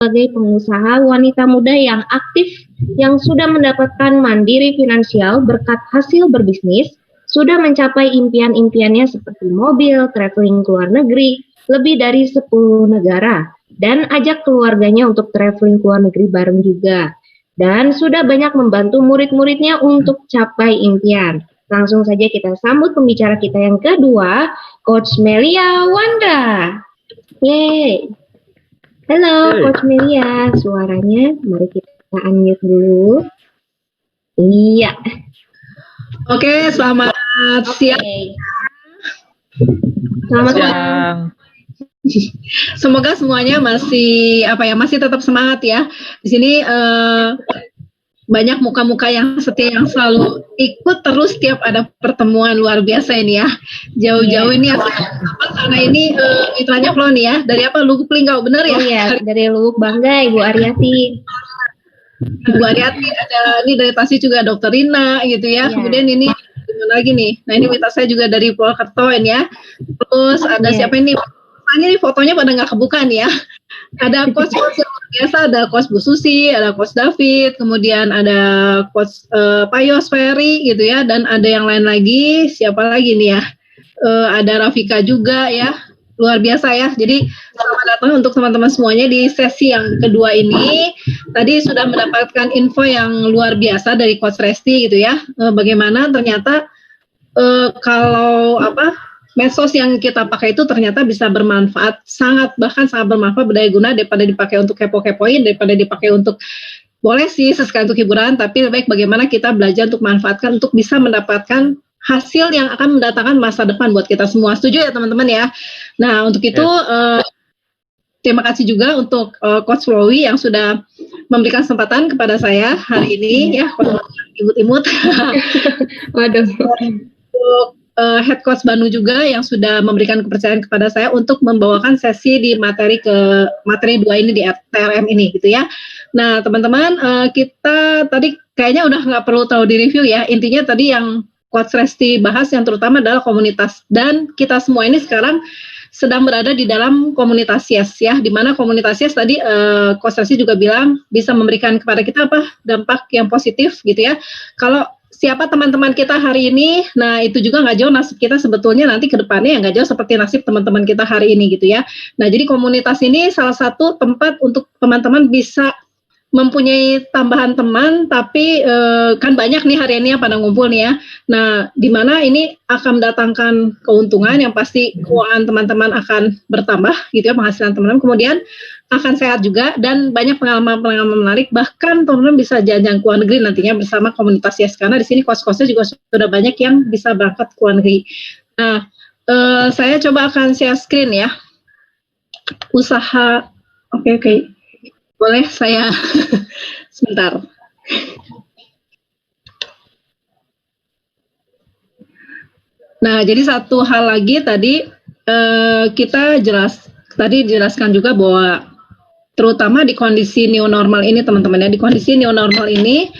sebagai pengusaha wanita muda yang aktif, yang sudah mendapatkan mandiri finansial berkat hasil berbisnis, sudah mencapai impian-impiannya seperti mobil, traveling ke luar negeri, lebih dari 10 negara, dan ajak keluarganya untuk traveling ke luar negeri bareng juga. Dan sudah banyak membantu murid-muridnya untuk capai impian. Langsung saja kita sambut pembicara kita yang kedua, Coach Melia Wanda. Yeay. Halo Coach Melia, suaranya mari kita unmute dulu. Iya. Oke, selamat siang. Selamat siang. Semoga semuanya masih tetap semangat ya. Di sini banyak muka-muka yang setia yang selalu ikut terus setiap ada pertemuan luar biasa ini ya. Jauh-jauh ini karena ini mitranya Flo nih ya. Dari apa? Lubuk Linggau, bener ya? Oh iya, dari Lubuk Banggai, Ibu Aryati. Bu Aryati, ada ini dari Tasik juga Dokter Rina gitu ya. Kemudian ini lagi nih. Nah ini mitra saya juga dari Purwokerto ini ya. Terus ada siapa ini? Ini fotonya pada nggak kebuka nih ya. Ada coach yang biasa, ada coach Bu Susi, ada coach David, kemudian ada coach Payos Ferry gitu ya, dan ada yang lain lagi. Siapa lagi nih ya? Ada Rafika juga ya. Luar biasa ya. Jadi selamat datang untuk teman-teman semuanya di sesi yang kedua ini. Tadi sudah mendapatkan info yang luar biasa dari Coach Resti gitu ya. Bagaimana ternyata kalau medsos yang kita pakai itu ternyata bisa bermanfaat, bahkan sangat bermanfaat, berdaya guna daripada dipakai untuk kepo-kepoin, daripada dipakai untuk boleh sih sesekali untuk hiburan, tapi lebih baik bagaimana kita belajar untuk manfaatkan untuk bisa mendapatkan hasil yang akan mendatangkan masa depan buat kita semua. Setuju ya teman-teman ya? Nah untuk itu terima kasih juga untuk Coach Flowy yang sudah memberikan kesempatan kepada saya hari ini ya, imut-imut. Waduh. Untuk Head Coach Banu juga yang sudah memberikan kepercayaan kepada saya untuk membawakan sesi di materi 2 ini di TRM ini gitu ya. Nah teman-teman, kita tadi kayaknya udah nggak perlu tahu di review ya. Intinya tadi yang Coach Resti bahas yang terutama adalah komunitas, dan kita semua ini sekarang sedang berada di dalam komunitas YES ya, di mana komunitas YES tadi Coach Resti juga bilang bisa memberikan kepada kita dampak yang positif gitu ya. Kalau siapa teman-teman kita hari ini, nah itu juga nggak jauh nasib kita sebetulnya nanti ke depannya, nggak jauh seperti nasib teman-teman kita hari ini gitu ya. Nah jadi komunitas ini salah satu tempat untuk teman-teman bisa mempunyai tambahan teman, tapi kan banyak nih hari ini yang pada ngumpul nih ya. Nah, di mana ini akan mendatangkan keuntungan yang pasti keuangan teman-teman akan bertambah gitu ya, penghasilan teman-teman. Kemudian akan sehat juga dan banyak pengalaman-pengalaman menarik. Bahkan teman-teman bisa jalan-jalan ke luar negeri nantinya bersama komunitas YES, karena di sini kos-kosnya juga sudah banyak yang bisa berangkat ke luar negeri. Nah, saya coba akan share screen ya. Usaha, oke. Boleh saya sebentar. Nah, jadi satu hal lagi tadi kita dijelaskan juga bahwa terutama di kondisi new normal ini teman-teman ya, di kondisi new normal ini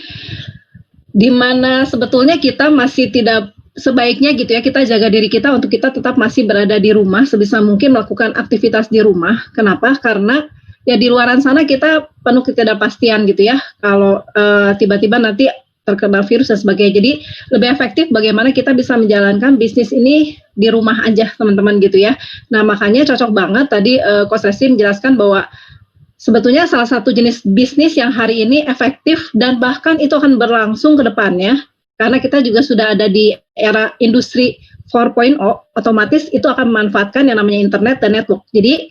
di mana sebetulnya kita masih tidak sebaiknya gitu ya, kita jaga diri kita untuk kita tetap masih berada di rumah, sebisa mungkin melakukan aktivitas di rumah. Kenapa? Karena ya di luaran sana kita penuh ketidakpastian gitu ya, kalau tiba-tiba nanti terkena virus dan sebagainya. Jadi lebih efektif bagaimana kita bisa menjalankan bisnis ini di rumah aja teman-teman gitu ya. Nah makanya cocok banget tadi Coach Resti menjelaskan bahwa sebetulnya salah satu jenis bisnis yang hari ini efektif dan bahkan itu akan berlangsung ke depannya, karena kita juga sudah ada di era industri 4.0, otomatis itu akan memanfaatkan yang namanya internet dan network. Jadi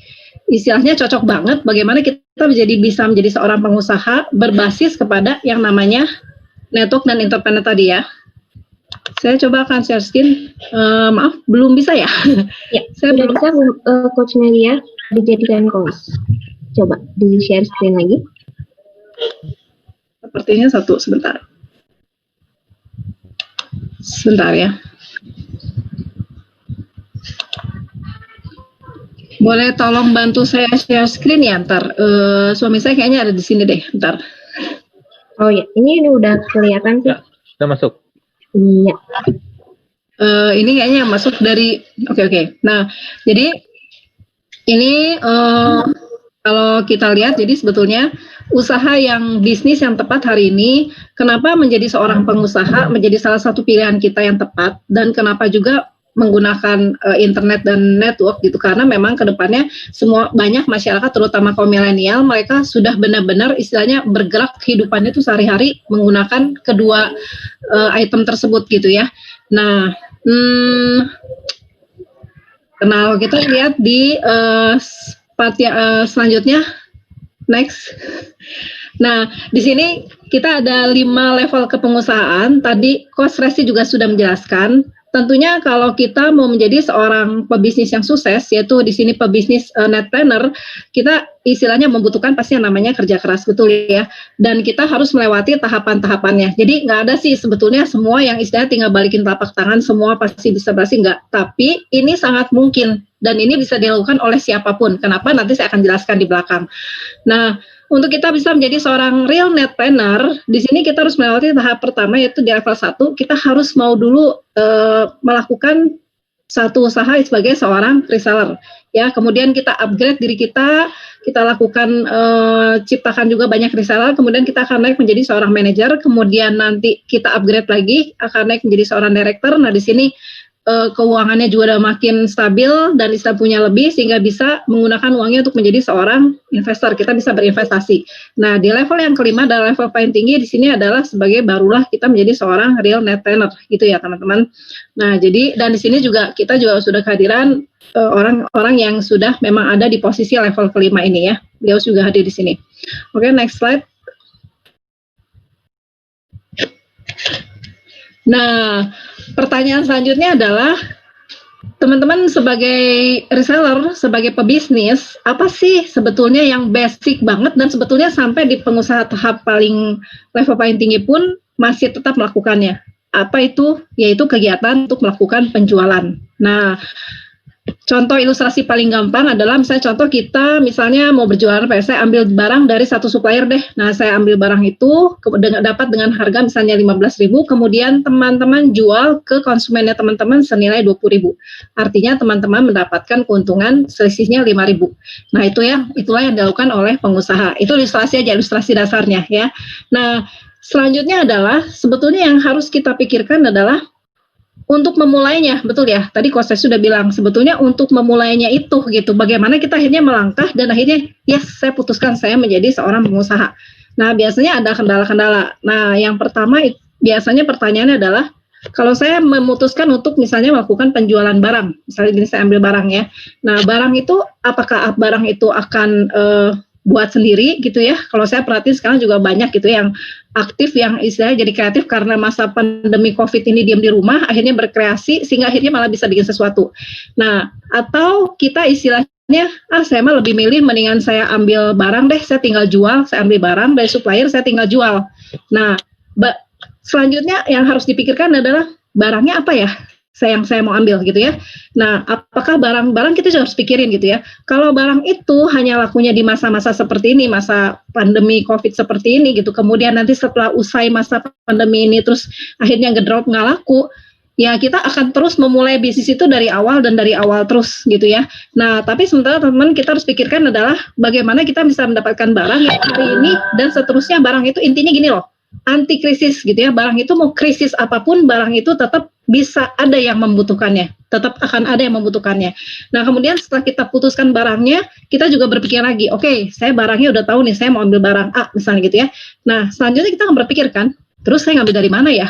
istilahnya cocok banget bagaimana kita bisa menjadi seorang pengusaha berbasis kepada yang namanya network dan internet tadi ya. Saya coba akan share screen. Maaf, belum bisa ya? Ya, saya belum bisa, Coach Melia dijadikan host. Coba di share screen lagi. Sepertinya sebentar. Sebentar ya. Boleh tolong bantu saya share screen ya ntar. Suami saya kayaknya ada di sini deh, ntar. Oh ya, ini udah kelihatan sih. Ya, udah masuk. Iya. Ini kayaknya masuk dari, oke. Nah, jadi ini Kalau kita lihat, jadi sebetulnya usaha yang bisnis yang tepat hari ini, kenapa menjadi seorang pengusaha menjadi salah satu pilihan kita yang tepat, dan kenapa juga menggunakan internet dan network gitu, karena memang kedepannya semua banyak masyarakat terutama kaum milenial mereka sudah benar-benar istilahnya bergerak kehidupannya itu sehari-hari menggunakan kedua item tersebut gitu ya. Nah, kalau kita lihat di selanjutnya, next. Nah, di sini kita ada 5 level kepengusahaan. Tadi Coach Resi juga sudah menjelaskan. Tentunya kalau kita mau menjadi seorang pebisnis yang sukses, yaitu di sini pebisnis netpreneur, kita istilahnya membutuhkan pasti yang namanya kerja keras, betul ya. Dan kita harus melewati tahapan-tahapannya. Jadi nggak ada sih sebetulnya semua yang istilahnya tinggal balikin telapak tangan, semua pasti bisa berhasil, nggak. Tapi ini sangat mungkin, dan ini bisa dilakukan oleh siapapun. Kenapa? Nanti saya akan jelaskan di belakang. Nah, untuk kita bisa menjadi seorang real netpreneur, di sini kita harus melewati tahap pertama, yaitu di level 1, kita harus mau dulu melakukan satu usaha sebagai seorang reseller. Ya, kemudian kita upgrade diri kita lakukan ciptakan juga banyak reseller, kemudian kita akan naik menjadi seorang manajer, kemudian nanti kita upgrade lagi, akan naik menjadi seorang director. Nah, di sini keuangannya juga udah makin stabil dan bisa punya lebih sehingga bisa menggunakan uangnya untuk menjadi seorang investor. Kita bisa berinvestasi. Nah, di level yang kelima adalah level paling tinggi di sini adalah sebagai barulah kita menjadi seorang real netpreneur gitu ya, teman-teman. Nah, jadi dan di sini juga kita juga sudah kehadiran orang-orang yang sudah memang ada di posisi level kelima ini ya. Beliau juga hadir di sini. Oke, next slide. Nah, pertanyaan selanjutnya adalah, teman-teman sebagai reseller, sebagai pebisnis, apa sih sebetulnya yang basic banget dan sebetulnya sampai di pengusaha tahap level paling tinggi pun masih tetap melakukannya? Apa itu? Yaitu kegiatan untuk melakukan penjualan. Nah, contoh ilustrasi paling gampang adalah misalnya contoh kita misalnya mau berjualan, saya ambil barang dari satu supplier deh. Nah, saya ambil barang itu dapat dengan harga misalnya 15.000, kemudian teman-teman jual ke konsumennya teman-teman senilai 20.000. Artinya teman-teman mendapatkan keuntungan selisihnya 5.000. Nah, itulah yang dilakukan oleh pengusaha. Itu ilustrasi aja, ilustrasi dasarnya ya. Nah, selanjutnya adalah sebetulnya yang harus kita pikirkan adalah untuk memulainya, betul ya. Tadi Coach sudah bilang sebetulnya untuk memulainya itu gitu. Bagaimana kita akhirnya melangkah dan akhirnya yes, saya putuskan saya menjadi seorang pengusaha. Nah, biasanya ada kendala-kendala. Nah, yang pertama biasanya pertanyaannya adalah kalau saya memutuskan untuk misalnya melakukan penjualan barang, misalnya ini saya ambil barang ya. Nah, barang itu apakah barang itu akan buat sendiri gitu ya. Kalau saya perhatiin sekarang juga banyak gitu yang aktif, yang istilahnya jadi kreatif karena masa pandemi COVID ini diam di rumah, akhirnya berkreasi sehingga akhirnya malah bisa bikin sesuatu. Nah, atau kita istilahnya, saya mah lebih milih mendingan saya ambil barang deh, saya tinggal jual, saya ambil barang dari supplier, saya tinggal jual. Nah, selanjutnya yang harus dipikirkan adalah barangnya apa ya? Yang saya mau ambil gitu ya. Nah, apakah barang-barang kita juga harus pikirin gitu ya. Kalau barang itu hanya lakunya di masa-masa seperti ini, masa pandemi COVID seperti ini gitu, kemudian nanti setelah usai masa pandemi ini terus akhirnya ngedrop nggak laku, ya kita akan terus memulai bisnis itu dari awal dan dari awal terus gitu ya. Nah, tapi sementara teman-teman kita harus pikirkan adalah bagaimana kita bisa mendapatkan barang yang hari ini dan seterusnya. Barang itu intinya gini loh, anti krisis gitu ya. Barang itu mau krisis apapun, barang itu tetap bisa ada yang membutuhkannya, tetap akan ada yang membutuhkannya. Nah, kemudian setelah kita putuskan barangnya, kita juga berpikir lagi, oke, saya barangnya udah tahu nih, saya mau ambil barang A misalnya gitu ya. Nah, selanjutnya kita akan berpikir kan, terus saya ngambil dari mana ya?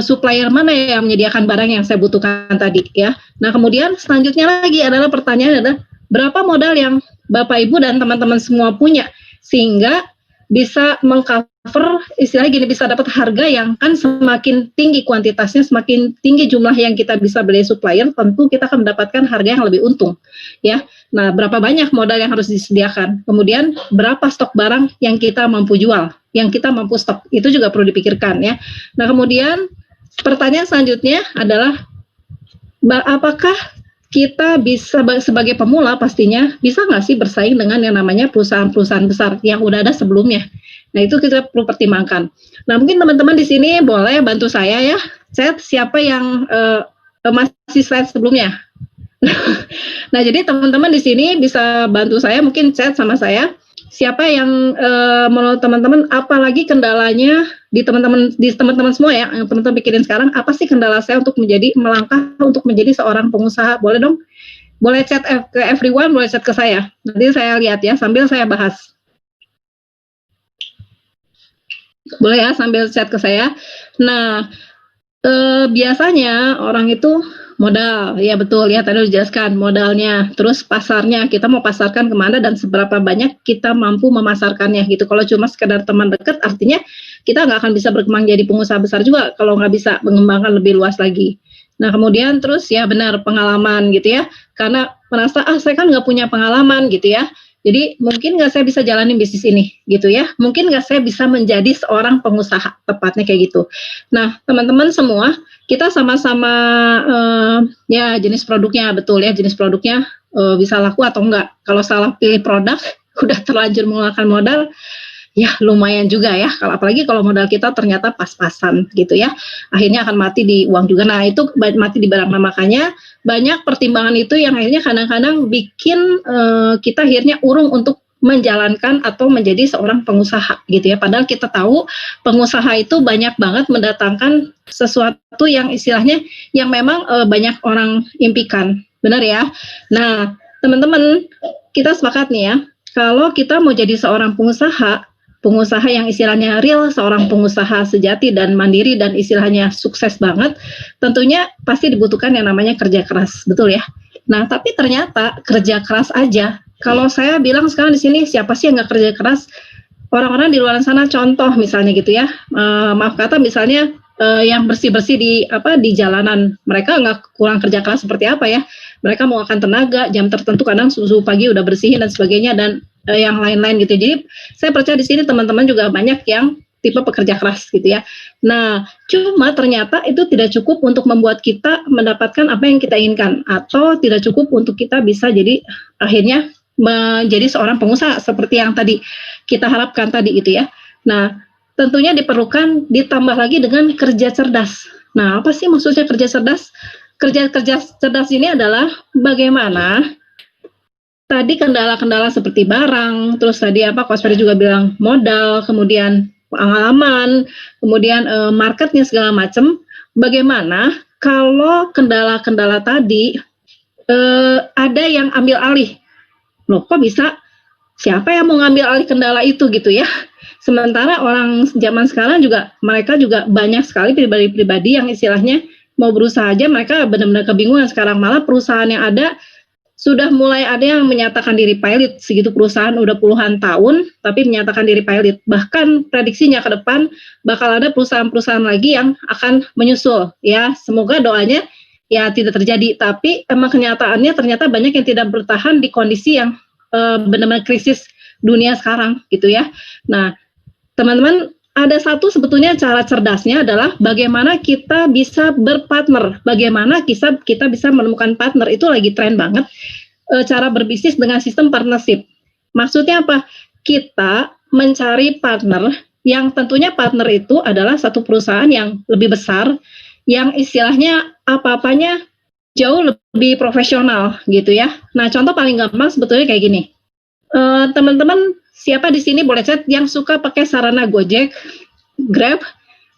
Supplier mana yang menyediakan barang yang saya butuhkan tadi ya. Nah, kemudian selanjutnya lagi adalah pertanyaan adalah berapa modal yang Bapak Ibu dan teman-teman semua punya sehingga bisa mengcover istilahnya gini, bisa dapat harga yang kan semakin tinggi kuantitasnya, semakin tinggi jumlah yang kita bisa beli supplier, tentu kita akan mendapatkan harga yang lebih untung ya. Nah, berapa banyak modal yang harus disediakan, kemudian berapa stok barang yang kita mampu jual, yang kita mampu stok, itu juga perlu dipikirkan ya. Nah, kemudian pertanyaan selanjutnya adalah apakah kita bisa sebagai pemula pastinya bisa nggak sih bersaing dengan yang namanya perusahaan-perusahaan besar yang udah ada sebelumnya. Nah, itu kita perlu pertimbangkan. Nah, mungkin teman-teman di sini boleh bantu saya ya. Siapa yang masih slide sebelumnya? Nah, jadi teman-teman di sini bisa bantu saya, mungkin chat sama saya. Siapa yang menurut teman-teman, apalagi kendalanya di teman-teman semua ya, yang teman-teman pikirin sekarang, apa sih kendala saya untuk melangkah untuk menjadi seorang pengusaha? Boleh dong? Boleh chat ke everyone, boleh chat ke saya. Nanti saya lihat ya, sambil saya bahas. Boleh ya, sambil chat ke saya. Nah, biasanya orang itu modal, ya betul ya, tadi dijelaskan modalnya, terus pasarnya, kita mau pasarkan kemana dan seberapa banyak kita mampu memasarkannya gitu. Kalau cuma sekedar teman dekat, artinya kita nggak akan bisa berkembang jadi pengusaha besar juga kalau nggak bisa mengembangkan lebih luas lagi. Nah, kemudian terus ya benar, pengalaman gitu ya, karena merasa saya kan nggak punya pengalaman gitu ya, jadi mungkin nggak saya bisa jalanin bisnis ini gitu ya, mungkin nggak saya bisa menjadi seorang pengusaha, tepatnya kayak gitu. Nah, teman-teman semua, kita sama-sama ya jenis produknya, betul ya, jenis produknya bisa laku atau enggak. Kalau salah pilih produk, udah terlanjur menggunakan modal, ya lumayan juga ya. Apalagi kalau modal kita ternyata pas-pasan gitu ya, akhirnya akan mati di uang juga. Nah, itu mati di barang. Nah, makanya banyak pertimbangan itu yang akhirnya kadang-kadang bikin kita akhirnya urung untuk menjalankan atau menjadi seorang pengusaha gitu ya. Padahal kita tahu pengusaha itu banyak banget mendatangkan sesuatu yang istilahnya yang memang banyak orang impikan. Benar ya? Nah, teman-teman, kita sepakat nih ya, kalau kita mau jadi seorang pengusaha yang istilahnya real, seorang pengusaha sejati dan mandiri dan istilahnya sukses banget, tentunya pasti dibutuhkan yang namanya kerja keras, betul ya? Nah, tapi ternyata kerja keras aja, kalau saya bilang sekarang di sini, siapa sih yang nggak kerja keras? Orang-orang di luar sana, contoh misalnya gitu ya, maaf kata misalnya yang bersih-bersih di jalanan, mereka nggak kurang kerja keras seperti apa ya? Mereka mengeluarkan tenaga, jam tertentu kadang subuh pagi udah bersihin dan sebagainya, dan yang lain-lain gitu. Jadi saya percaya di sini teman-teman juga banyak yang tipe pekerja keras gitu ya. Nah, cuma ternyata itu tidak cukup untuk membuat kita mendapatkan apa yang kita inginkan, atau tidak cukup untuk kita bisa jadi akhirnya menjadi seorang pengusaha seperti yang tadi kita harapkan tadi gitu ya. Nah, tentunya diperlukan ditambah lagi dengan kerja cerdas. Nah, apa sih maksudnya kerja cerdas? Kerja cerdas ini adalah bagaimana tadi kendala-kendala seperti barang, terus tadi Coach Ferry juga bilang modal, kemudian pengalaman, kemudian marketnya segala macam. Bagaimana kalau kendala-kendala tadi ada yang ambil alih? Loh, kok bisa? Siapa yang mau ngambil alih kendala itu gitu ya? Sementara orang zaman sekarang juga, mereka juga banyak sekali pribadi-pribadi yang istilahnya mau berusaha aja, mereka benar-benar kebingungan sekarang. Malah perusahaan yang ada sudah mulai ada yang menyatakan diri pilot, segitu perusahaan udah puluhan tahun tapi menyatakan diri pilot. Bahkan prediksinya ke depan bakal ada perusahaan-perusahaan lagi yang akan menyusul ya. Semoga doanya ya tidak terjadi, tapi emang kenyataannya ternyata banyak yang tidak bertahan di kondisi yang benar-benar krisis dunia sekarang gitu ya. Nah, teman-teman, ada satu sebetulnya cara cerdasnya adalah bagaimana kita bisa berpartner, bagaimana kita bisa menemukan partner. Itu lagi tren banget, cara berbisnis dengan sistem partnership. Maksudnya apa? Kita mencari partner yang tentunya partner itu adalah satu perusahaan yang lebih besar, yang istilahnya apa-apanya jauh lebih profesional gitu ya. Nah, contoh paling gampang sebetulnya kayak gini. Teman-teman, siapa di sini boleh chat yang suka pakai sarana Gojek, Grab,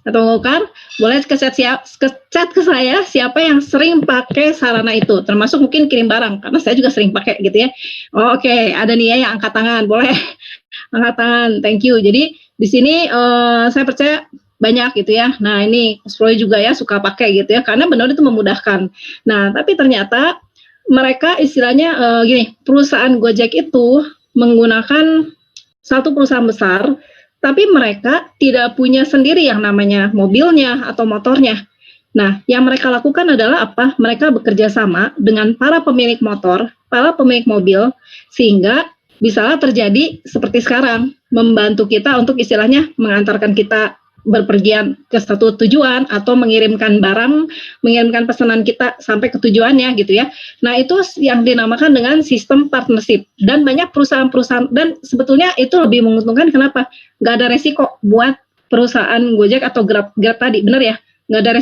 atau Gokar? Boleh ke chat ke saya siapa yang sering pakai sarana itu, termasuk mungkin kirim barang, karena saya juga sering pakai gitu ya. Oke, ada nih ya yang angkat tangan, boleh angkat tangan, thank you. Jadi di sini saya percaya banyak gitu ya. Nah, ini Roy juga ya suka pakai gitu ya, karena benar itu memudahkan. Nah, tapi ternyata mereka istilahnya gini, perusahaan Gojek itu menggunakan satu perusahaan besar, tapi mereka tidak punya sendiri yang namanya mobilnya atau motornya. Nah, yang mereka lakukan adalah apa? Mereka bekerja sama dengan para pemilik motor, para pemilik mobil, sehingga bisa terjadi seperti sekarang, membantu kita untuk istilahnya mengantarkan kita berpergian ke satu tujuan atau mengirimkan barang, mengirimkan pesanan kita sampai ke tujuannya gitu ya. Nah, itu yang dinamakan dengan sistem partnership, dan banyak perusahaan-perusahaan, dan sebetulnya itu lebih menguntungkan. Kenapa? Nggak ada resiko buat perusahaan Gojek atau Grab tadi, benar ya? nggak ada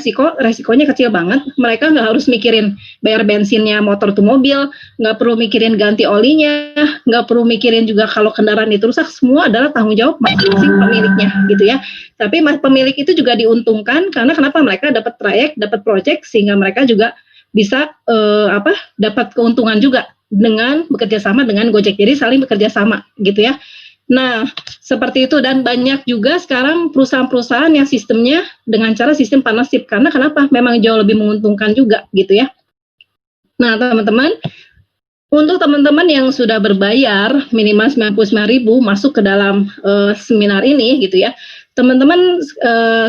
resikonya kecil banget. Mereka nggak harus mikirin bayar bensinnya motor tuh mobil, nggak perlu mikirin ganti olinya, nggak perlu mikirin juga kalau kendaraan itu rusak, semua adalah tanggung jawab masing-masing pemiliknya gitu ya. Tapi pemilik itu juga diuntungkan karena kenapa, mereka dapat trayek, dapat project, sehingga mereka juga bisa dapat keuntungan juga dengan bekerja sama dengan Gojek. Jadi saling bekerja sama gitu ya. Nah, seperti itu, dan banyak juga sekarang perusahaan-perusahaan yang sistemnya dengan cara sistem partnership, karena kenapa? Memang jauh lebih menguntungkan juga gitu ya. Nah, teman-teman, untuk teman-teman yang sudah berbayar minimal 99.000 masuk ke dalam seminar ini gitu ya. Teman-teman,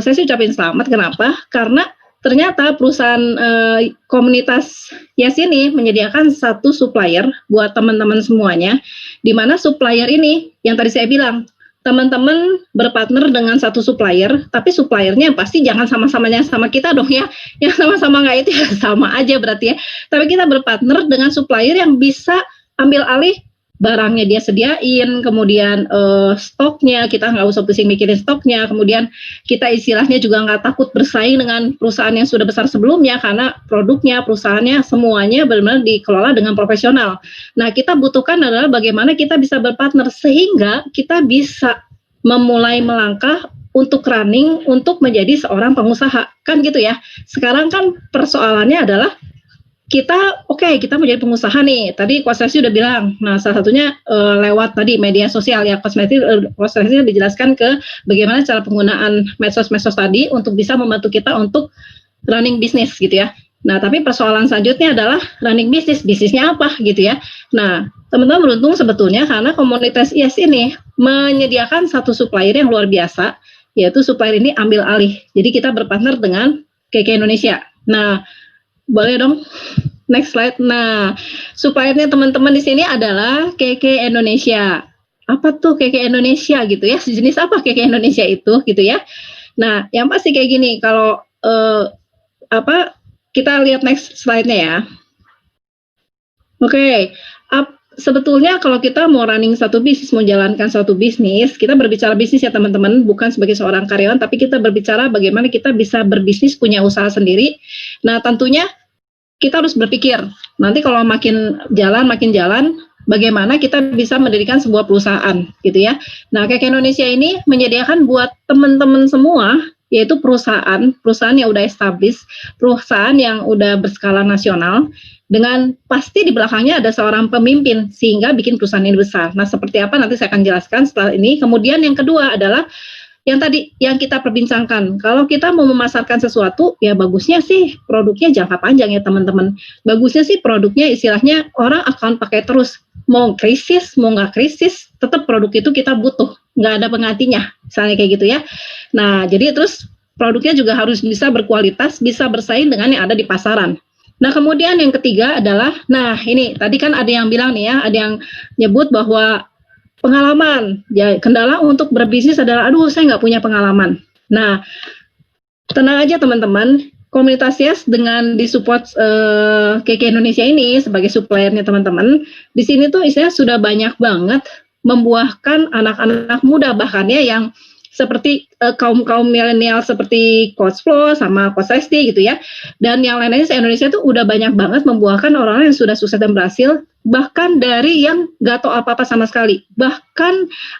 saya sih ucapin selamat. Kenapa? Karena ternyata perusahaan komunitas Yes ini menyediakan satu supplier buat teman-teman semuanya, di mana supplier ini yang tadi saya bilang, teman-teman berpartner dengan satu supplier, tapi suppliernya pasti jangan sama-samanya sama kita dong ya, yang sama-sama nggak itu ya sama aja berarti ya. Tapi kita berpartner dengan supplier yang bisa ambil alih barangnya dia sediain, kemudian stoknya kita nggak usah pusing mikirin stoknya, kemudian kita istilahnya juga nggak takut bersaing dengan perusahaan yang sudah besar sebelumnya, karena produknya, perusahaannya semuanya benar-benar dikelola dengan profesional. Nah, kita butuhkan adalah bagaimana kita bisa berpartner sehingga kita bisa memulai melangkah untuk running, untuk menjadi seorang pengusaha, kan gitu ya. Sekarang kan persoalannya adalah kita kita menjadi pengusaha nih. Tadi Coach Resi udah bilang. Nah, salah satunya lewat tadi media sosial ya. Coach Resi dijelaskan ke bagaimana cara penggunaan medsos-medsos tadi untuk bisa membantu kita untuk running bisnis gitu ya. Nah, tapi persoalan selanjutnya adalah running bisnisnya apa gitu ya. Nah, teman-teman beruntung sebetulnya karena komunitas IS ini menyediakan satu supplier yang luar biasa, yaitu supplier ini ambil alih. Jadi kita berpartner dengan KK Indonesia. Nah, boleh dong, next slide. Nah, suppliernya teman-teman di sini adalah KK Indonesia. Apa tuh KK Indonesia gitu ya? Sejenis apa KK Indonesia itu gitu ya? Nah, yang pasti kayak gini. Kalau kita lihat next slide-nya ya. Oke, sebetulnya kalau kita mau running satu bisnis, mau jalankan satu bisnis, kita berbicara bisnis ya teman-teman, bukan sebagai seorang karyawan, tapi kita berbicara bagaimana kita bisa berbisnis, punya usaha sendiri. Nah, tentunya kita harus berpikir, nanti kalau makin jalan, bagaimana kita bisa mendirikan sebuah perusahaan, gitu ya. Nah, KK Indonesia ini menyediakan buat teman-teman semua, yaitu perusahaan yang udah established, perusahaan yang udah berskala nasional, dengan pasti di belakangnya ada seorang pemimpin, sehingga bikin perusahaan ini besar. Nah, seperti apa nanti saya akan jelaskan setelah ini. Kemudian yang kedua adalah, yang tadi yang kita perbincangkan, kalau kita mau memasarkan sesuatu, ya bagusnya sih produknya jangka panjang ya teman-teman. Bagusnya sih produknya istilahnya orang akan pakai terus. Mau krisis, mau nggak krisis, tetap produk itu kita butuh. Nggak ada penggantinya, misalnya kayak gitu ya. Nah, jadi terus produknya juga harus bisa berkualitas, bisa bersaing dengan yang ada di pasaran. Nah, kemudian yang ketiga adalah, nah ini tadi kan ada yang bilang nih ya, ada yang nyebut bahwa pengalaman, ya kendala untuk berbisnis adalah, aduh saya nggak punya pengalaman. Nah, tenang aja teman-teman, komunitas Yes dengan disupport KK Indonesia ini sebagai suppliernya teman-teman, di sini tuh istilahnya sudah banyak banget membuahkan anak-anak muda, bahkan ya yang seperti kaum milenial seperti Coach Flo sama Coach Resti gitu ya, dan yang lain-lainnya se-Indonesia tuh udah banyak banget membuahkan orang-orang yang sudah sukses dan berhasil, bahkan dari yang nggak tahu apa-apa sama sekali. Bahkan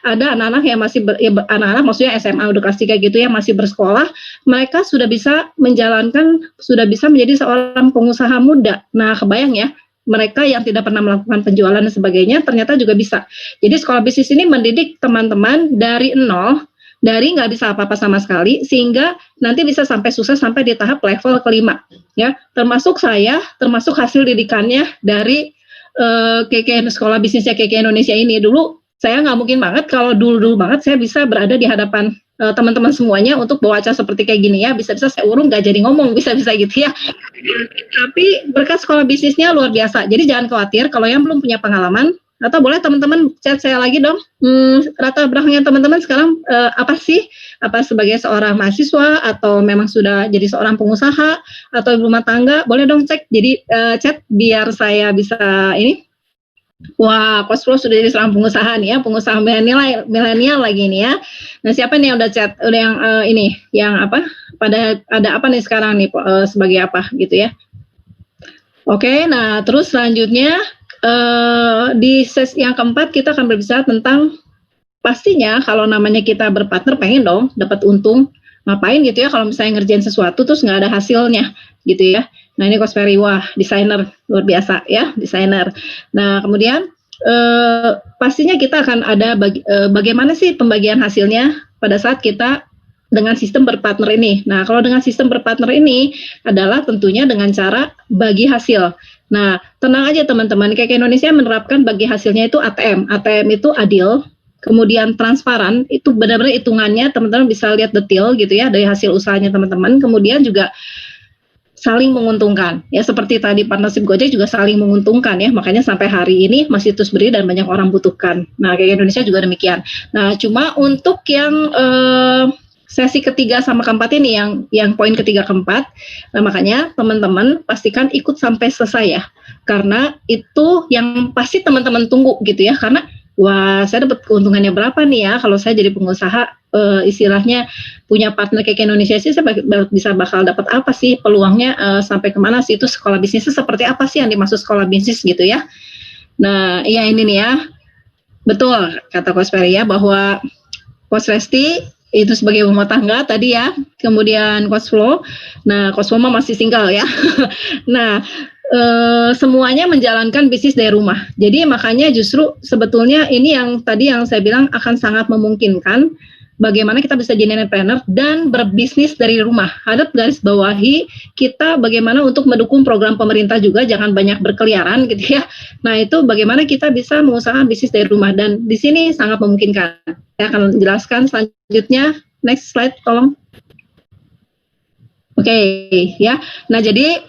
ada anak-anak yang masih anak-anak maksudnya SMA udah kelas 3 gitu ya, masih bersekolah, mereka sudah bisa menjalankan, sudah bisa menjadi seorang pengusaha muda. Nah, kebayang ya, mereka yang tidak pernah melakukan penjualan dan sebagainya ternyata juga bisa. Jadi sekolah bisnis ini mendidik teman-teman dari nol, dari nggak bisa apa-apa sama sekali, sehingga nanti bisa sampai sukses sampai di tahap level kelima, ya. Termasuk saya, termasuk hasil didikannya dari KK sekolah bisnisnya KK Indonesia ini. Dulu saya nggak mungkin banget kalau dulu banget saya bisa berada di hadapan teman-teman semuanya untuk bawa acara seperti kayak gini ya. Bisa-bisa saya urung nggak jadi ngomong, bisa-bisa gitu ya. Tapi berkat sekolah bisnisnya luar biasa. Jadi jangan khawatir kalau yang belum punya pengalaman. Atau boleh teman-teman chat saya lagi dong, latar belakangnya teman-teman sekarang apa sih? Apa sebagai seorang mahasiswa atau memang sudah jadi seorang pengusaha atau rumah tangga? Boleh dong cek, jadi chat biar saya bisa ini Wah, coach Flo sudah jadi seorang pengusaha nih ya, pengusaha milenial lagi nih ya. Nah, siapa nih yang udah chat, udah yang ini, yang apa? Pada ada apa nih sekarang nih sebagai apa gitu ya? Oke, nah terus selanjutnya di sesi yang keempat kita akan berbicara tentang pastinya kalau namanya kita berpartner pengen dong dapat untung. Ngapain gitu ya kalau misalnya ngerjain sesuatu terus nggak ada hasilnya gitu ya. Nah ini Coach Ferry, wah desainer luar biasa ya, desainer. Nah kemudian pastinya kita akan ada bagaimana sih pembagian hasilnya pada saat kita dengan sistem berpartner ini. Nah kalau dengan sistem berpartner ini adalah tentunya dengan cara bagi hasil. Nah tenang aja teman-teman, KK Indonesia menerapkan bagi hasilnya itu ATM. ATM itu adil, kemudian transparan, itu benar-benar hitungannya teman-teman bisa lihat detail gitu ya dari hasil usahanya teman-teman, kemudian juga saling menguntungkan ya, seperti tadi partnership Gojek juga saling menguntungkan ya, makanya sampai hari ini masih terus berdiri dan banyak orang butuhkan. Nah kayak Indonesia juga demikian. Nah cuma untuk yang sesi ketiga sama keempat ini, yang poin ketiga keempat, nah makanya teman-teman pastikan ikut sampai selesai ya, karena itu yang pasti teman-teman tunggu gitu ya, karena wah saya dapat keuntungannya berapa nih ya kalau saya jadi pengusaha, istilahnya punya partner kayak Indonesia sih, saya bisa bakal dapat apa sih peluangnya, sampai kemana sih, itu sekolah bisnisnya seperti apa sih yang dimaksud sekolah bisnis gitu ya. Nah iya ini nih ya, betul kata Coach Ferry ya, bahwa Coach Resti itu sebagai rumah tangga tadi ya, kemudian Coach Flo, nah Coach Flo masih single ya. Nah semuanya menjalankan bisnis dari rumah. Jadi makanya justru sebetulnya ini yang tadi yang saya bilang akan sangat memungkinkan bagaimana kita bisa jadi entrepreneur dan berbisnis dari rumah. Harap garis bawahi kita bagaimana untuk mendukung program pemerintah juga, jangan banyak berkeliaran gitu ya. Nah itu bagaimana kita bisa mengusahakan bisnis dari rumah, dan di sini sangat memungkinkan. Saya akan jelaskan selanjutnya. Next slide tolong. Oke, ya. Nah jadi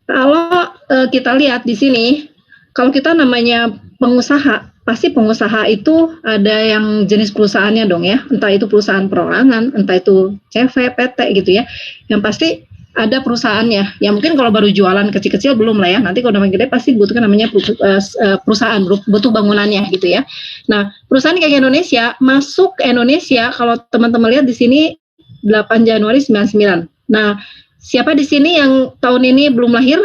kalau kita lihat di sini, kalau kita namanya pengusaha, pasti pengusaha itu ada yang jenis perusahaannya dong ya, entah itu perusahaan perorangan, entah itu CV, PT gitu ya. Yang pasti ada perusahaannya. Ya mungkin kalau baru jualan kecil-kecil belum lah ya. Nanti kalau udah gede pasti butuhkan namanya perusahaan, butuh bangunannya gitu ya. Nah, perusahaan kayak Indonesia masuk ke Indonesia, kalau teman-teman lihat di sini 8 Januari 99. Nah, siapa di sini yang tahun ini belum lahir?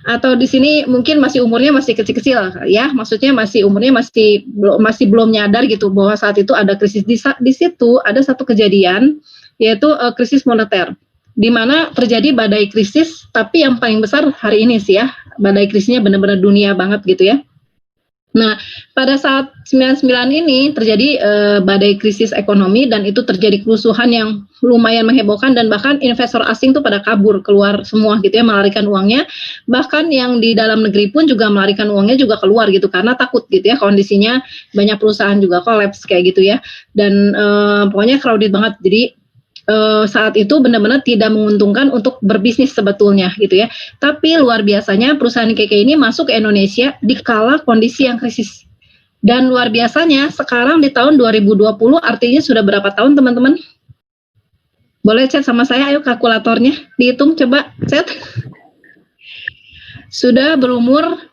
Atau di sini mungkin masih umurnya masih kecil-kecil ya, maksudnya masih umurnya masih belum nyadar gitu bahwa saat itu ada krisis. Di situ ada satu kejadian, yaitu krisis moneter, di mana terjadi badai krisis, tapi yang paling besar hari ini sih ya, badai krisisnya benar-benar dunia banget gitu ya. Nah, pada saat 99 ini terjadi badai krisis ekonomi, dan itu terjadi kerusuhan yang lumayan menghebohkan, dan bahkan investor asing tuh pada kabur keluar semua gitu ya, melarikan uangnya. Bahkan yang di dalam negeri pun juga melarikan uangnya juga keluar gitu, karena takut gitu ya, kondisinya banyak perusahaan juga kolaps kayak gitu ya. Dan pokoknya crowded banget. Jadi saat itu benar-benar tidak menguntungkan untuk berbisnis sebetulnya gitu ya. Tapi luar biasanya perusahaan KK ini masuk ke Indonesia di kala kondisi yang krisis. Dan luar biasanya sekarang di tahun 2020, artinya sudah berapa tahun teman-teman? Boleh chat sama saya, ayo kalkulatornya dihitung coba, chat. Sudah berumur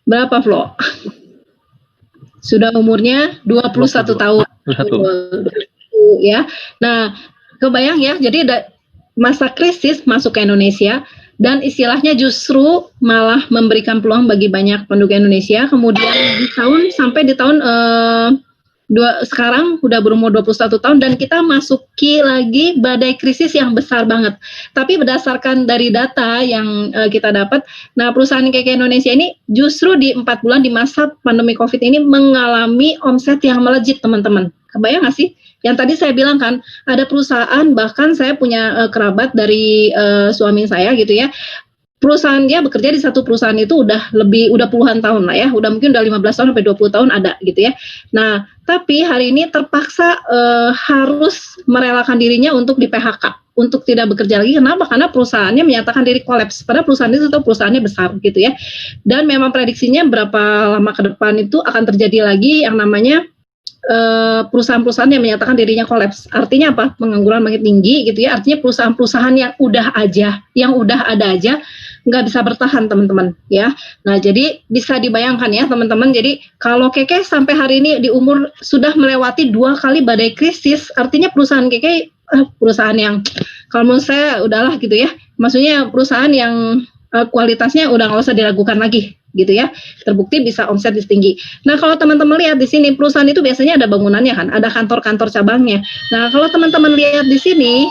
berapa, Flo? Sudah umurnya 21 tahun. 21. Ya. Nah, kebayang ya, jadi masa krisis masuk ke Indonesia, dan istilahnya justru malah memberikan peluang bagi banyak penduduk Indonesia. Kemudian sampai di tahun sekarang udah berumur 21 tahun, dan kita masuki lagi badai krisis yang besar banget. Tapi berdasarkan dari data yang kita dapat, nah perusahaan kayak Indonesia ini justru di 4 bulan di masa pandemi COVID ini mengalami omset yang melejit teman-teman. Kebayang nggak sih? Yang tadi saya bilang kan, ada perusahaan, bahkan saya punya kerabat dari suami saya gitu ya, perusahaan dia bekerja di satu perusahaan itu udah puluhan tahun lah ya, udah mungkin udah 15 tahun sampai 20 tahun ada gitu ya. Nah, tapi hari ini terpaksa harus merelakan dirinya untuk di PHK, untuk tidak bekerja lagi. Kenapa? Karena perusahaannya menyatakan diri kolaps. Padahal perusahaan itu perusahaannya besar gitu ya. Dan memang prediksinya berapa lama ke depan itu akan terjadi lagi yang namanya perusahaan-perusahaan yang menyatakan dirinya kolaps. Artinya apa? Pengangguran makin tinggi gitu ya. Artinya perusahaan-perusahaan yang udah ada aja nggak bisa bertahan teman-teman ya. Nah jadi bisa dibayangkan ya teman-teman, jadi kalau Keke sampai hari ini di umur sudah melewati 2 kali badai krisis, artinya perusahaan Keke perusahaan yang kalau menurut saya udahlah gitu ya, maksudnya perusahaan yang kualitasnya udah nggak usah diragukan lagi gitu ya, terbukti bisa omset tinggi. Nah kalau teman-teman lihat di sini perusahaan itu biasanya ada bangunannya kan, ada kantor-kantor cabangnya. Nah kalau teman-teman lihat di sini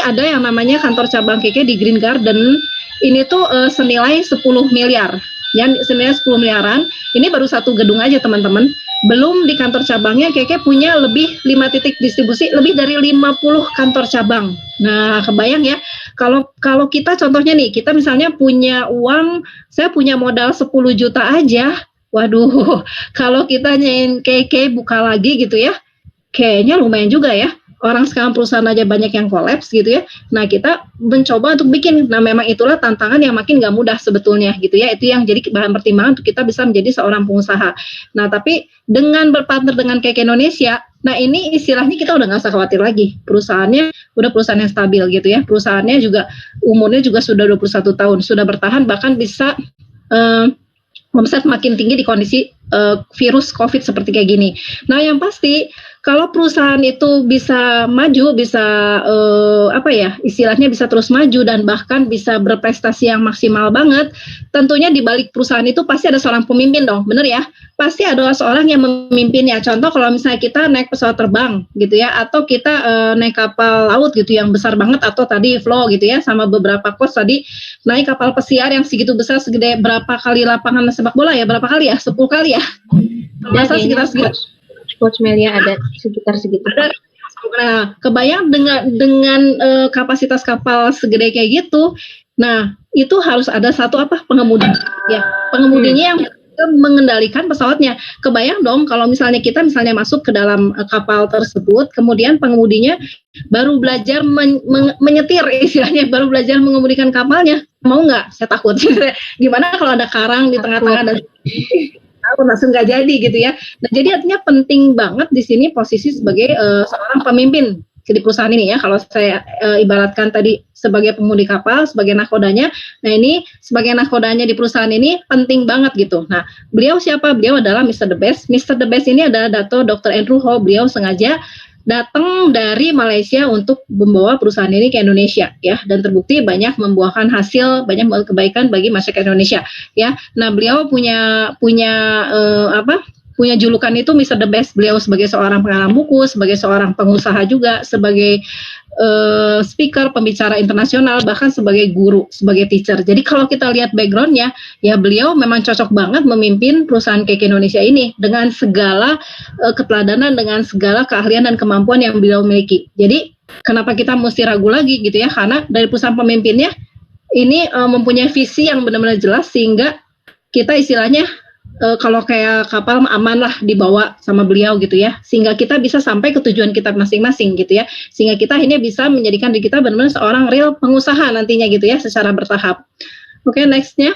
ada yang namanya kantor cabang Keke di Green Garden. Ini tuh senilai 10 miliar. Yang senilai 10 miliaran, ini baru satu gedung aja teman-teman. Belum di kantor cabangnya, Keke punya lebih 5 titik distribusi, lebih dari 50 kantor cabang. Nah, kebayang ya, kalau kita contohnya nih, kita misalnya punya uang, saya punya modal 10 juta aja, waduh, kalau kita nyain Keke buka lagi gitu ya, kayaknya lumayan juga ya. Orang sekarang perusahaan aja banyak yang kolaps gitu ya. Nah kita mencoba untuk bikin. Nah memang itulah tantangan yang makin gak mudah sebetulnya gitu ya. Itu yang jadi bahan pertimbangan untuk kita bisa menjadi seorang pengusaha. Nah tapi dengan berpartner dengan Keke Indonesia, nah ini istilahnya kita udah gak usah khawatir lagi. Perusahaannya udah perusahaan yang stabil gitu ya. Perusahaannya juga umurnya juga sudah 21 tahun. Sudah bertahan bahkan bisa omset makin tinggi di kondisi virus COVID seperti kayak gini. Nah yang pasti kalau perusahaan itu bisa maju, bisa istilahnya bisa terus maju dan bahkan bisa berprestasi yang maksimal banget, tentunya di balik perusahaan itu pasti ada seorang pemimpin dong, bener ya? Pasti ada seorang yang memimpinnya. Contoh kalau misalnya kita naik pesawat terbang gitu ya, atau kita naik kapal laut gitu yang besar banget, atau tadi Flo gitu ya, sama beberapa coach tadi naik kapal pesiar yang segitu besar, segede berapa kali lapangan sepak bola ya? Berapa kali ya? 10 kali ya? Masa sekitar Coach Melia ada sekitar segitu. Nah, kebayang dengan kapasitas kapal segede kayak gitu. Nah, itu harus ada satu pengemudi ya. Pengemudinya yang mengendalikan pesawatnya. Kebayang dong kalau misalnya kita masuk ke dalam kapal tersebut, kemudian pengemudinya baru belajar menyetir istilahnya, baru belajar mengemudikan kapalnya. Mau nggak? Saya takut. Gimana kalau ada karang di tengah-tengah dan langsung nggak jadi gitu ya. Nah, jadi artinya penting banget di sini posisi sebagai seorang pemimpin di perusahaan ini ya. Kalau saya ibaratkan tadi sebagai pengemudi kapal, sebagai nahkodanya. Nah ini sebagai nahkodanya di perusahaan ini penting banget gitu. Nah beliau siapa? Beliau adalah Mr. The Best. Mr. The Best ini adalah Dato Dr. Andrew Ho. Beliau sengaja datang dari Malaysia untuk membawa perusahaan ini ke Indonesia ya, dan terbukti banyak membuahkan hasil, banyak kebaikan bagi masyarakat Indonesia ya. Nah beliau punya julukan itu Mr. The Best. Beliau sebagai seorang pengarang buku, sebagai seorang pengusaha juga, sebagai speaker, pembicara internasional, bahkan sebagai guru, sebagai teacher. Jadi kalau kita lihat backgroundnya, ya beliau memang cocok banget memimpin perusahaan Keke Indonesia ini dengan segala keteladanan, dengan segala keahlian dan kemampuan yang beliau miliki. Jadi kenapa kita mesti ragu lagi gitu ya? Karena dari perusahaan pemimpinnya ini mempunyai visi yang benar-benar jelas, sehingga kita istilahnya kalau kayak kapal aman lah dibawa sama beliau gitu ya, sehingga kita bisa sampai ke tujuan kita masing-masing gitu ya, sehingga kita akhirnya bisa menjadikan diri kita benar-benar seorang real pengusaha nantinya gitu ya, secara bertahap. Oke, nextnya.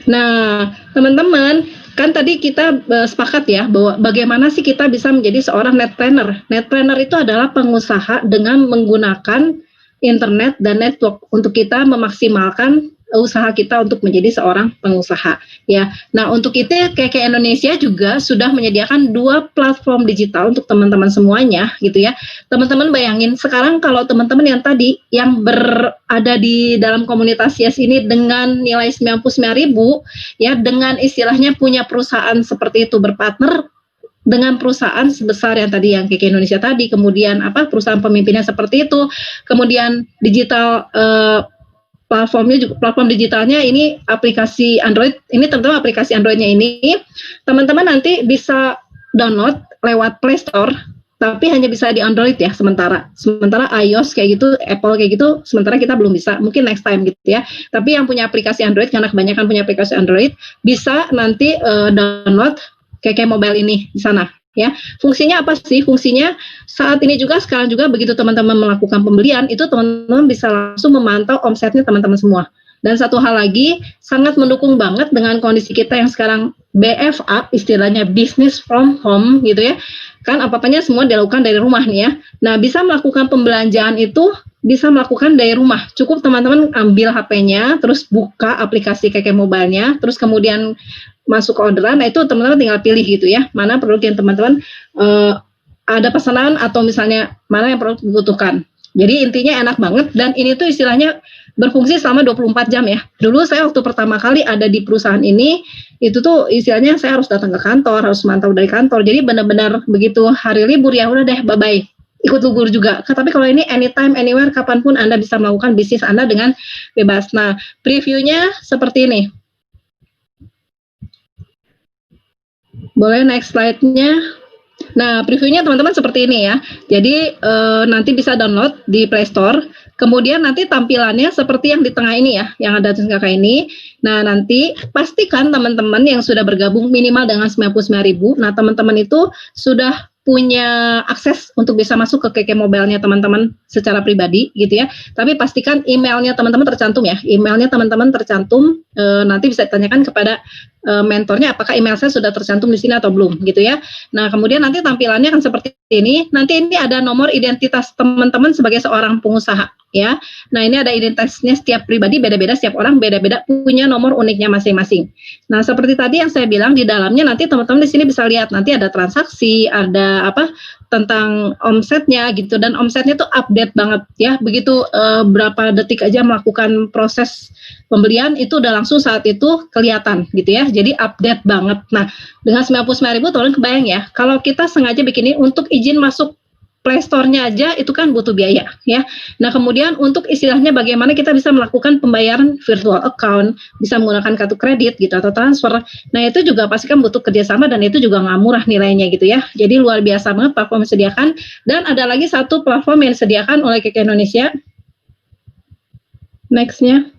Nah teman-teman, kan tadi kita sepakat ya bahwa bagaimana sih kita bisa menjadi seorang netpreneur. Netpreneur itu adalah pengusaha dengan menggunakan internet dan network untuk kita memaksimalkan usaha kita untuk menjadi seorang pengusaha ya. Nah untuk itu Keke Indonesia juga sudah menyediakan 2 platform digital untuk teman-teman semuanya gitu ya. Teman-teman bayangin sekarang kalau teman-teman yang tadi yang berada di dalam komunitas YES ini dengan nilai 99.000 ya, dengan istilahnya punya perusahaan seperti itu, berpartner dengan perusahaan sebesar yang tadi yang Keke Indonesia tadi, kemudian perusahaan pemimpinnya seperti itu, kemudian digital platform digitalnya ini aplikasi Android, ini teman-teman aplikasi Androidnya ini teman-teman nanti bisa download lewat Play Store, tapi hanya bisa di Android ya sementara iOS kayak gitu, Apple kayak gitu sementara kita belum bisa, mungkin next time gitu ya. Tapi yang punya aplikasi Android, karena kebanyakan punya aplikasi Android, bisa nanti download Keke Mobile ini di sana ya. Fungsinya apa sih? Fungsinya saat ini juga, sekarang juga begitu teman-teman melakukan pembelian, itu teman-teman bisa langsung memantau omsetnya teman-teman semua. Dan satu hal lagi, sangat mendukung banget dengan kondisi kita yang sekarang BFA, istilahnya business from home gitu ya. Kan apa-apanya semua dilakukan dari rumah nih ya. Nah bisa melakukan pembelanjaan itu bisa melakukan dari rumah. Cukup teman-teman ambil HP-nya, terus buka aplikasi KK Mobile-nya, terus kemudian masuk ke orderan. Nah, itu teman-teman tinggal pilih gitu ya, mana produk yang teman-teman ada pesanan atau misalnya mana yang produk dibutuhkan. Jadi intinya enak banget, dan ini tuh istilahnya berfungsi selama 24 jam ya. Dulu saya waktu pertama kali ada di perusahaan ini, itu tuh istilahnya saya harus datang ke kantor, harus mantau dari kantor. Jadi benar-benar begitu hari libur ya udah deh bye-bye, ikut libur juga. Tapi kalau ini anytime, anywhere, kapanpun Anda bisa melakukan bisnis Anda dengan bebas. Nah, previewnya seperti ini. Boleh next slide-nya. Nah, previewnya teman-teman seperti ini ya. Jadi nanti bisa download di Play Store. Kemudian nanti tampilannya seperti yang di tengah ini ya, yang ada tulisan kakak ini. Nah, nanti pastikan teman-teman yang sudah bergabung minimal dengan 99.000. Nah, teman-teman itu sudah punya akses untuk bisa masuk ke KK Mobile-nya teman-teman secara pribadi gitu ya. Tapi pastikan emailnya teman-teman tercantum ya. Emailnya teman-teman tercantum, nanti bisa ditanyakan kepada mentornya apakah email saya sudah tercantum di sini atau belum gitu ya. Nah, kemudian nanti tampilannya akan seperti ini. Nanti ini ada nomor identitas teman-teman sebagai seorang pengusaha ya. Nah, ini ada identitasnya setiap pribadi beda-beda, setiap orang beda-beda punya nomor uniknya masing-masing. Nah, seperti tadi yang saya bilang, di dalamnya nanti teman-teman di sini bisa lihat nanti ada transaksi, ada tentang omsetnya gitu, dan omsetnya tuh update banget ya. Begitu berapa detik aja melakukan proses pembelian itu udah langsung saat itu kelihatan gitu ya. Jadi update banget. Nah, dengan 99.000 teman kebayang ya, kalau kita sengaja bikin ini untuk izin masuk Play Store-nya aja itu kan butuh biaya ya. Nah, kemudian untuk istilahnya bagaimana kita bisa melakukan pembayaran virtual account, bisa menggunakan kartu kredit gitu atau transfer. Nah, itu juga pasti kan butuh kerjasama, dan itu juga nggak murah nilainya gitu ya. Jadi luar biasa banget platform yang disediakan. Dan ada lagi satu platform yang disediakan oleh KK Indonesia. Next-nya.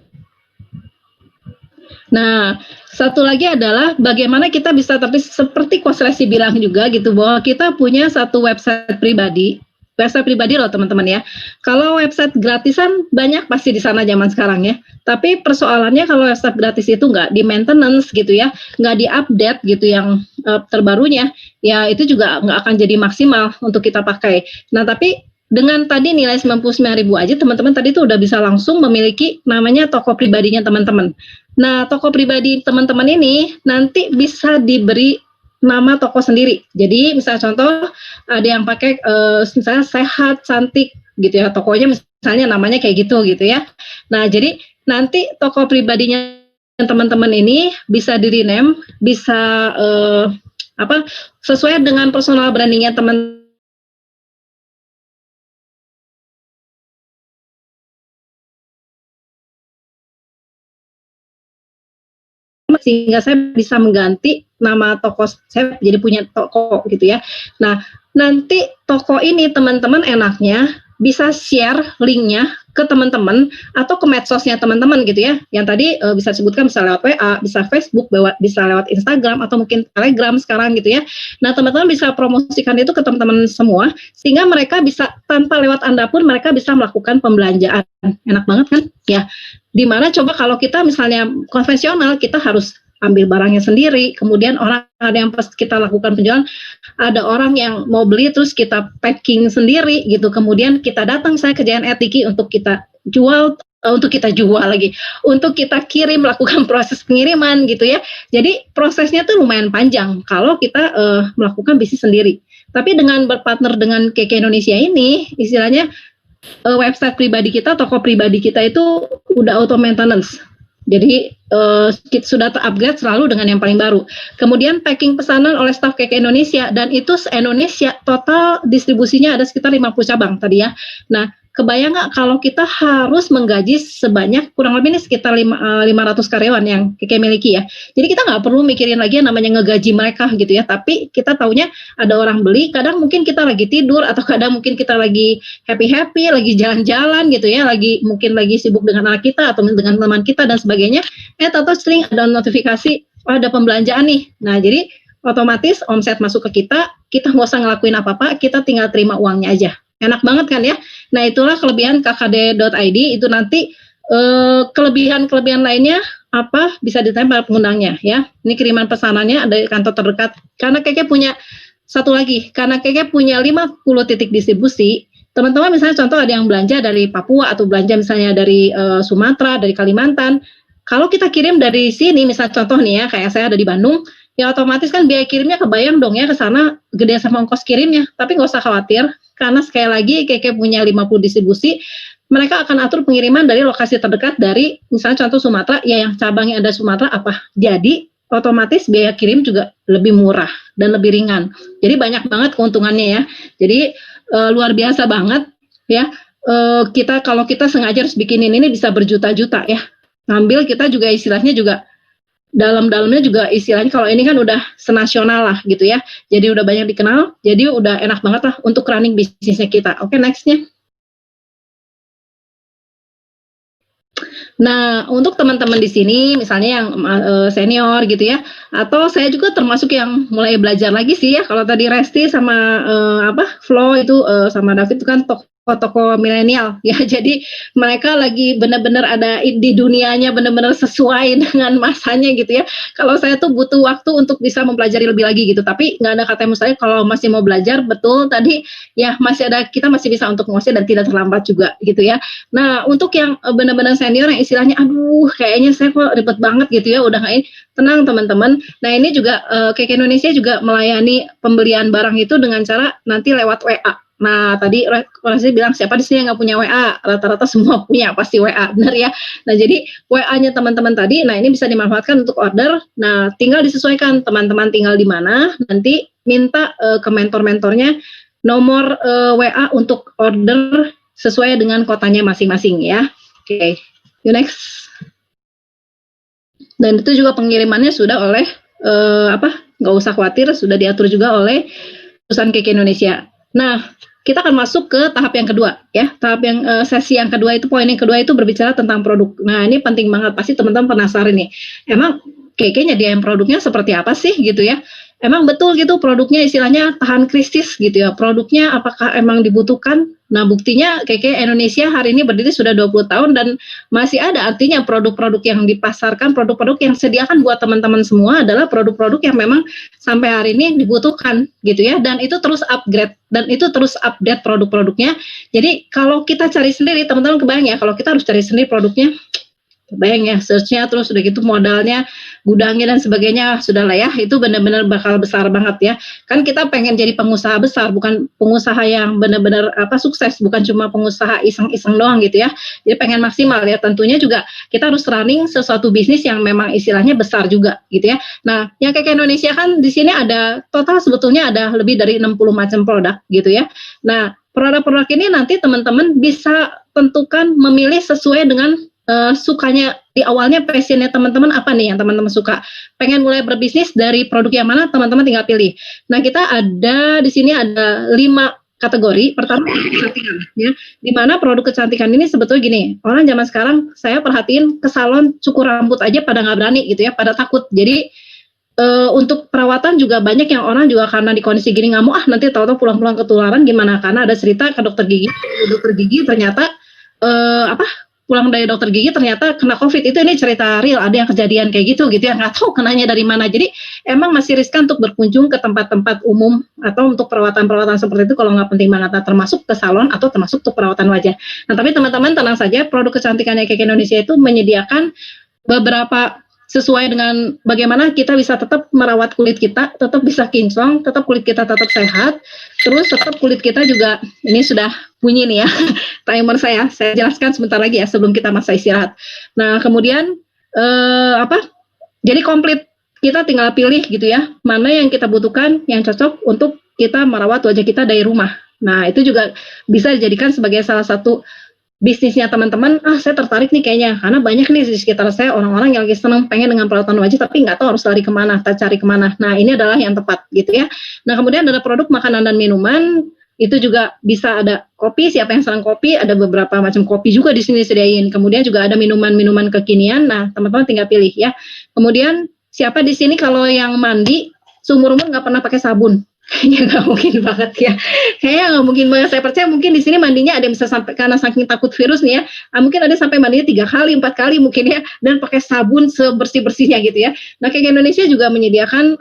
Nah, satu lagi adalah bagaimana kita bisa, tapi seperti Coach Lesi bilang juga gitu, bahwa kita punya satu website pribadi loh teman-teman ya. Kalau website gratisan banyak pasti di sana zaman sekarang ya. Tapi persoalannya kalau website gratis itu nggak di maintenance gitu ya, nggak di update gitu yang terbarunya, ya itu juga nggak akan jadi maksimal untuk kita pakai. Nah, tapi dengan tadi nilai 99.000 aja teman-teman tadi tuh udah bisa langsung memiliki namanya toko pribadinya teman-teman. Nah, toko pribadi teman-teman ini nanti bisa diberi nama toko sendiri. Jadi misalnya contoh ada yang pakai misalnya sehat, cantik gitu ya, tokonya misalnya namanya kayak gitu ya. Nah, jadi nanti toko pribadinya teman-teman ini bisa di-rename, bisa sesuai dengan personal brandingnya teman, sehingga saya bisa mengganti nama toko saya jadi punya toko gitu ya. Nah, nanti toko ini teman-teman enaknya bisa share linknya ke teman-teman atau ke medsosnya teman-teman gitu ya. Yang tadi bisa disebutkan bisa lewat WA, bisa Facebook, bisa lewat Instagram atau mungkin Telegram sekarang gitu ya. Nah, teman-teman bisa promosikan itu ke teman-teman semua sehingga mereka bisa tanpa lewat Anda pun mereka bisa melakukan pembelanjaan. Enak banget kan? Ya. Dimana coba kalau kita misalnya konvensional, kita harus ambil barangnya sendiri, kemudian orang ada yang pas kita lakukan penjualan, ada orang yang mau beli terus kita packing sendiri gitu, kemudian kita datang saya ke Giant Tiki untuk kita jual, untuk kita kirim, melakukan proses pengiriman gitu ya. Jadi prosesnya tuh lumayan panjang kalau kita melakukan bisnis sendiri. Tapi dengan berpartner dengan KK Indonesia ini, istilahnya website pribadi kita, toko pribadi kita itu udah auto maintenance. Jadi kita sudah terupgrade selalu dengan yang paling baru. Kemudian packing pesanan oleh staf KK Indonesia, dan itu se-Indonesia total distribusinya ada sekitar 50 cabang tadi ya. Nah, kebayang nggak kalau kita harus menggaji sebanyak kurang lebih ini sekitar 500 karyawan yang KK miliki ya. Jadi kita nggak perlu mikirin lagi yang namanya ngegaji mereka gitu ya. Tapi kita taunya ada orang beli, kadang mungkin kita lagi tidur atau kadang mungkin kita lagi happy-happy, lagi jalan-jalan gitu ya, mungkin lagi sibuk dengan anak kita atau dengan teman kita dan sebagainya. Atau sering ada notifikasi, ada pembelanjaan nih. Nah, jadi otomatis omset masuk ke kita nggak usah ngelakuin apa-apa, kita tinggal terima uangnya aja. Enak banget kan ya? Nah, itulah kelebihan kkd.id. Itu nanti kelebihan lainnya apa bisa ditanya pada pengundangnya ya. Ini kiriman pesanannya ada kantor terdekat. Karena KK punya satu lagi, karena KK punya 50 titik distribusi, teman-teman misalnya contoh ada yang belanja dari Papua atau belanja misalnya dari Sumatera, dari Kalimantan. Kalau kita kirim dari sini, misalnya contoh nih ya, kayak saya ada di Bandung, ya otomatis kan biaya kirimnya kebayang dong ya ke sana, gede sama ongkos kirimnya. Tapi nggak usah khawatir, karena sekali lagi Keke punya 50 distribusi, mereka akan atur pengiriman dari lokasi terdekat dari, misalnya contoh Sumatera, ya yang cabangnya ada Sumatera apa. Jadi otomatis biaya kirim juga lebih murah dan lebih ringan. Jadi banyak banget keuntungannya ya. Jadi luar biasa banget ya. Kalau kita sengaja harus bikinin ini bisa berjuta-juta ya. Ngambil kita juga istilahnya juga dalam-dalamnya juga istilahnya kalau ini kan udah senasional lah gitu ya. Jadi udah banyak dikenal, jadi udah enak banget lah untuk running bisnisnya kita. Oke, nextnya. Nah, untuk teman-teman di sini, misalnya yang senior gitu ya, atau saya juga termasuk yang mulai belajar lagi sih ya. Kalau tadi Resti sama Flo itu sama David itu kan toko milenial ya. Jadi mereka lagi benar-benar ada di dunianya benar-benar sesuai dengan masanya gitu ya. Kalau saya tuh butuh waktu untuk bisa mempelajari lebih lagi gitu. Tapi nggak ada kata saya kalau masih mau belajar, betul tadi ya kita masih bisa untuk menguasai dan tidak terlambat juga gitu ya. Nah, untuk yang benar-benar senior yang istilahnya aduh kayaknya saya kok ribet banget gitu ya, udah nggak ini, tenang teman-teman. Nah, ini juga Keke Indonesia juga melayani pembelian barang itu dengan cara nanti lewat WA. Nah, tadi Rasi bilang siapa di sini yang nggak punya WA? Rata-rata semua punya pasti WA, benar ya. Nah, jadi WA-nya teman-teman tadi, nah ini bisa dimanfaatkan untuk order. Nah, tinggal disesuaikan teman-teman tinggal di mana, nanti minta ke mentor-mentornya nomor WA untuk order sesuai dengan kotanya masing-masing ya. Oke, you next. Dan itu juga pengirimannya sudah oleh nggak usah khawatir, sudah diatur juga oleh perusahaan Keke Indonesia. Nah, kita akan masuk ke tahap yang kedua ya. Tahap yang sesi yang kedua itu, poin yang kedua itu berbicara tentang produk. Nah, ini penting banget, pasti teman-teman penasaran nih. Emang Keke nyediain produknya seperti apa sih gitu ya? Emang betul gitu produknya istilahnya tahan krisis gitu ya. Produknya apakah emang dibutuhkan? Nah, buktinya Keke Indonesia hari ini berdiri sudah 20 tahun dan masih ada, artinya produk-produk yang dipasarkan, produk-produk yang sediakan buat teman-teman semua adalah produk-produk yang memang sampai hari ini dibutuhkan gitu ya, dan itu terus upgrade dan itu terus update produk-produknya. Jadi kalau kita cari sendiri, teman-teman kebayang ya, kalau kita harus cari sendiri produknya, kebayang ya, search-nya terus udah gitu modalnya, gudangnya dan sebagainya, sudah lah ya, itu benar-benar bakal besar banget ya. Kan kita pengen jadi pengusaha besar, bukan pengusaha yang benar-benar sukses, bukan cuma pengusaha iseng-iseng doang gitu ya. Jadi pengen maksimal ya, tentunya juga kita harus running sesuatu bisnis yang memang istilahnya besar juga gitu ya. Nah, yang Keke Indonesia kan di sini ada total sebetulnya ada lebih dari 60 macam produk gitu ya. Nah, produk-produk ini nanti teman-teman bisa tentukan memilih sesuai dengan sukanya di awalnya, passionnya teman-teman apa nih yang teman-teman suka. Pengen mulai berbisnis dari produk yang mana, teman-teman tinggal pilih. Nah, kita ada di sini ada 5 kategori. Pertama kecantikan ya. Di mana produk kecantikan ini sebetulnya gini, orang zaman sekarang saya perhatiin ke salon cukur rambut aja pada nggak berani gitu ya, pada takut. Jadi untuk perawatan juga banyak yang orang juga karena di kondisi gini nggak mau nanti tahu-tahu pulang-pulang ketularan gimana, karena ada cerita ke dokter gigi ternyata pulang dari dokter gigi ternyata kena COVID. Itu ini cerita real, ada yang kejadian kayak gitu ya, nggak tahu kenanya dari mana. Jadi emang masih riskan untuk berkunjung ke tempat-tempat umum atau untuk perawatan-perawatan seperti itu kalau nggak penting banget, termasuk ke salon atau termasuk untuk perawatan wajah. Nah, tapi teman-teman tenang saja, produk kecantikannya Keke Indonesia itu menyediakan beberapa sesuai dengan bagaimana kita bisa tetap merawat kulit kita, tetap bisa kinclong, tetap kulit kita tetap sehat, terus tetap kulit kita juga, ini sudah bunyi nih ya, timer saya jelaskan sebentar lagi ya sebelum kita masa istirahat. Nah, kemudian jadi komplit, kita tinggal pilih gitu ya, mana yang kita butuhkan, yang cocok untuk kita merawat wajah kita dari rumah. Nah, itu juga bisa dijadikan sebagai salah satu bisnisnya teman-teman. Saya tertarik nih kayaknya, karena banyak nih di sekitar saya orang-orang yang lagi senang pengen dengan perawatan wajah tapi nggak tahu harus lari kemana, cari kemana. Nah, ini adalah yang tepat gitu ya. Nah, kemudian ada produk makanan dan minuman, itu juga bisa ada kopi, siapa yang senang kopi, ada beberapa macam kopi juga di sini disediain. Kemudian juga ada minuman-minuman kekinian. Nah, teman-teman tinggal pilih ya. Kemudian siapa di sini kalau yang mandi seumur-umur nggak pernah pakai sabun? Kayaknya nggak mungkin banget ya. Kayaknya nggak mungkin banget. Saya percaya mungkin di sini mandinya ada yang bisa sampai, karena saking takut virus nih ya, mungkin ada sampai mandinya 3 kali, 4 kali mungkin ya, dan pakai sabun sebersih-bersihnya gitu ya. Nah, Keke Indonesia juga menyediakan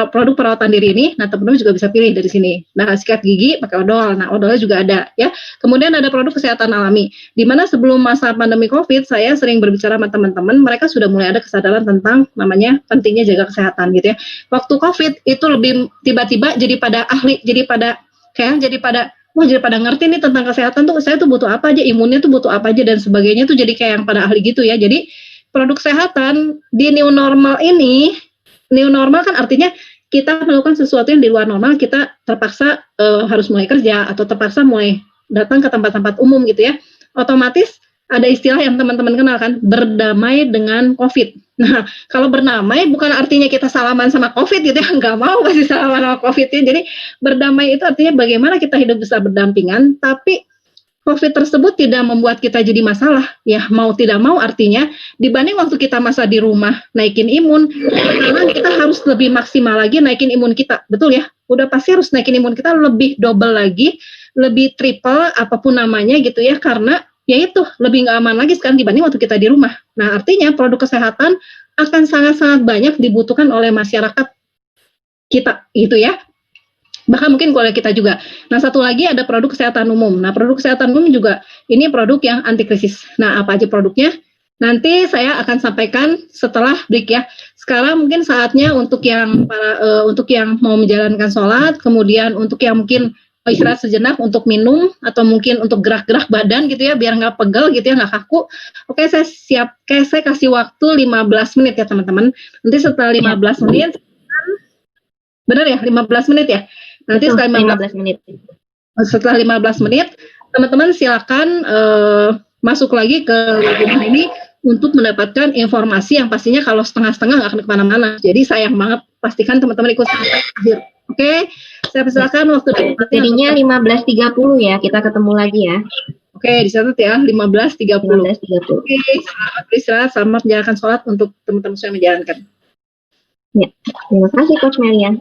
produk perawatan diri ini, nah teman-teman juga bisa pilih dari sini. Nah, sikat gigi pakai odol, nah odolnya juga ada ya. Kemudian ada produk kesehatan alami, di mana sebelum masa pandemi COVID, saya sering berbicara sama teman-teman, mereka sudah mulai ada kesadaran tentang namanya pentingnya jaga kesehatan gitu ya. Waktu COVID itu lebih tiba-tiba jadi pada ahli, jadi pada wah jadi pada ngerti nih tentang kesehatan tuh, saya tuh butuh apa aja, imunnya tuh butuh apa aja dan sebagainya tuh jadi kayak yang pada ahli gitu ya. Jadi produk kesehatan di new normal ini, new normal kan artinya kita melakukan sesuatu yang di luar normal, kita terpaksa harus mulai kerja atau terpaksa mulai datang ke tempat-tempat umum gitu ya. Otomatis ada istilah yang teman-teman kenal kan, berdamai dengan COVID. Nah, kalau berdamai bukan artinya kita salaman sama COVID gitu ya, nggak mau pasti salaman sama COVID ya. Jadi berdamai itu artinya bagaimana kita hidup bisa berdampingan, tapi COVID tersebut tidak membuat kita jadi masalah, ya mau tidak mau artinya dibanding waktu kita masa di rumah naikin imun, sekarang kita harus lebih maksimal lagi naikin imun kita, betul ya? Udah pasti harus naikin imun kita lebih double lagi, lebih triple apapun namanya gitu ya, karena ya itu lebih nggak aman lagi sekarang dibanding waktu kita di rumah. Nah artinya produk kesehatan akan sangat-sangat banyak dibutuhkan oleh masyarakat kita gitu ya. Bahkan mungkin keluarga kita juga. Nah, satu lagi ada produk kesehatan umum. Nah, produk kesehatan umum juga ini produk yang anti krisis. Nah, apa aja produknya? Nanti saya akan sampaikan setelah break ya. Sekarang mungkin saatnya untuk yang untuk yang mau menjalankan sholat, kemudian untuk yang mungkin istirahat sejenak untuk minum atau mungkin untuk gerak-gerak badan gitu ya, biar nggak pegel gitu ya, nggak kaku. Oke, saya siap. Saya kasih waktu 15 menit ya teman-teman. Nanti setelah 15 menit, benar ya, 15 menit ya. Nanti setelah 15 menit. Setelah 15 menit, teman-teman silakan masuk lagi ke webinar ini untuk mendapatkan informasi yang pastinya kalau setengah-setengah nggak akan kemana-mana. Jadi sayang banget, pastikan teman-teman ikut sampai akhir. Oke, saya persilakan waktu jadinya 15.30 ya, kita ketemu lagi ya. Oke, dicatat ya, 15.30. Oke, selamat beristirahat, selamat menjalankan sholat untuk teman-teman yang menjalankan. Ya, terima kasih Coach Melian.